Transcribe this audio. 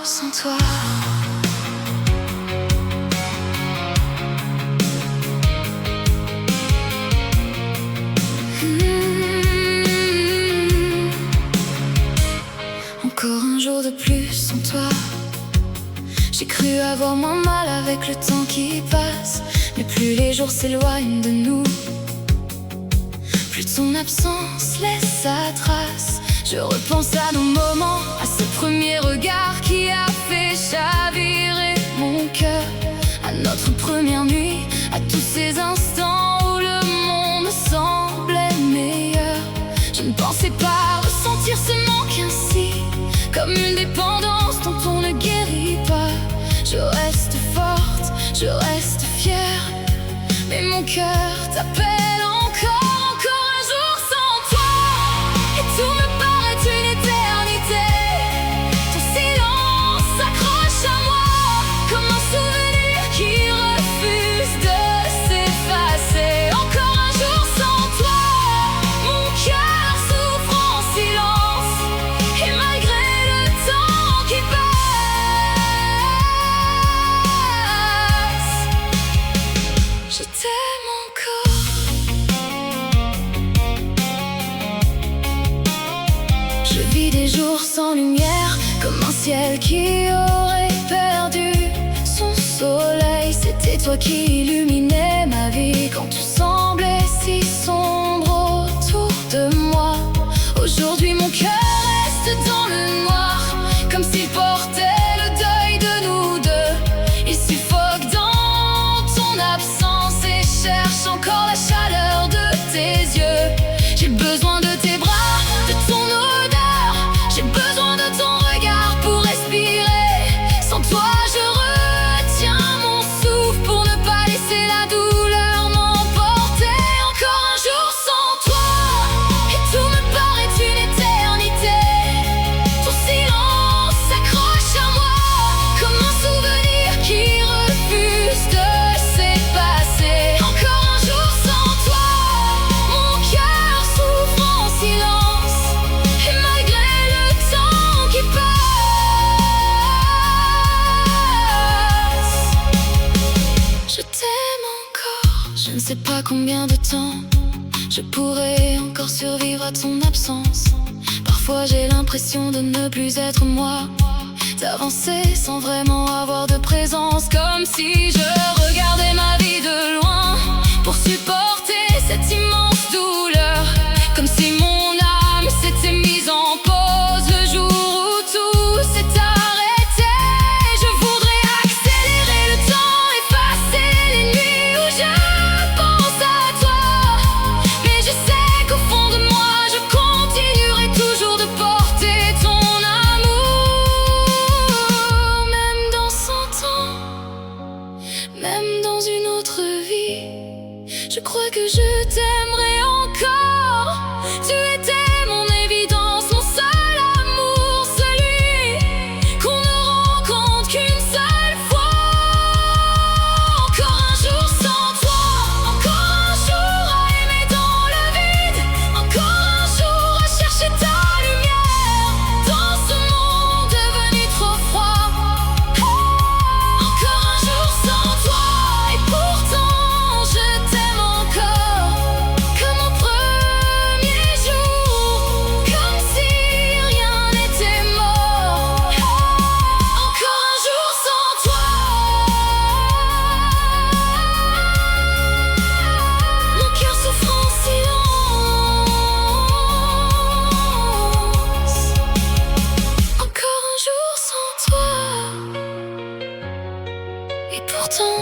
sans toi. Encore un jour de plus sans toi. J'ai cru avoir moins mal avec le temps qui passe, mais plus les jours s'éloignent de nous, plus ton absence laisse sa trace. Je repense à nos moments, à ce premier regard qui a fait chavirer mon cœur, à notre première nuit, à tous ces instants où le monde semblait meilleur. Je ne pensais pas ressentir ce manque ainsi, comme une dépendance dont on ne guérit pas. Je reste forte, je reste fière, mais mon cœur t'appelle encore, encore un jour sans toi. Et tout me paraît une éternité. Ton silence s'accroche à moi, comme un souvenir qui refuse de s'effacer. Encore un jour sans toi, mon cœur souffre en silence, et malgré le temps qui passe, je t'aime encore. Je vis des jours sans lumière, comme un ciel qui aurait perdu son soleil. C'était toi qui illuminais ma vie quand tout semblait si sombre autour de moi. Aujourd'hui mon cœur reste dans le noir, comme s'il portait le deuil de nous deux. Il suffoque dans ton absence et cherche encore la chaleur de tes yeux. J'ai besoin de tes bras, de ton odeur, j'ai besoin de ton regard pour respirer. Sans toi je retiens mon souffle pour ne pas laisser la douleur m'emporter. Encore un jour sans toi, et tout me paraît une éternité. Ton silence s'accroche à moi, comme un souvenir qui refuse de s'effacer. Encore un jour sans toi, mon cœur souffre en silence, et malgré le temps qui passe, je t'aime encore. Je ne sais pas combien de temps je pourrais encore survivre à ton absence. Parfois j'ai l'impression de ne plus être moi, d'avancer sans vraiment avoir de présence, comme si je regardais ma vie de loin pour supporter cette immense douleur, comme si mon âme s'était mise en pause le jour où tout s'est arrêté. Je voudrais accélérer le temps, effacer les nuits où je pense à toi, mais je sais qu'au fond de moi je continuerai toujours de porter ton amour. Même dans 100 ans, même dans une autre vie, je crois que je t'aimerai encore. Tu étais mon évidence, mon seul amour, celui qu'on ne rencontre qu'une seule fois. Encore un jour sans toi, encore un jour à aimer dans le vide, encore un jour à chercher ta lumière dans ce monde devenu trop froid. Encore un jour sans toi, et pourtant je t'aime encore, comme au premier jour, comme si rien n'était mort. Encore un jour sans toi, mon cœur souffre en silence. Encore un jour sans toi, et pourtant